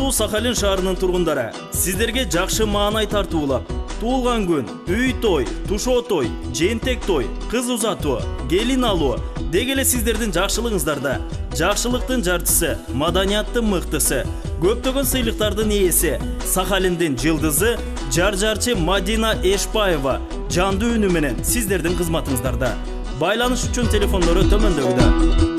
Урматтуу Сахалин шаарынын тургундары, сиздерге жакшы маанай тартуулап, туулган күн, үй той, тушоо той, жентек той, кыз узатуу, келин алуу деги эле сиздердин жакшылыгыңыздарда жакшылыктын жарчысы, маданияттын мыктысы, көптөгөн сыйлыктардын ээси, Сахалиндин жылдызы жарчы Мадина Эшпаева жандуу үнү менен сиздердин кызматыңыздарда. Байланыш үчүн телефондору төмөндөгүдө.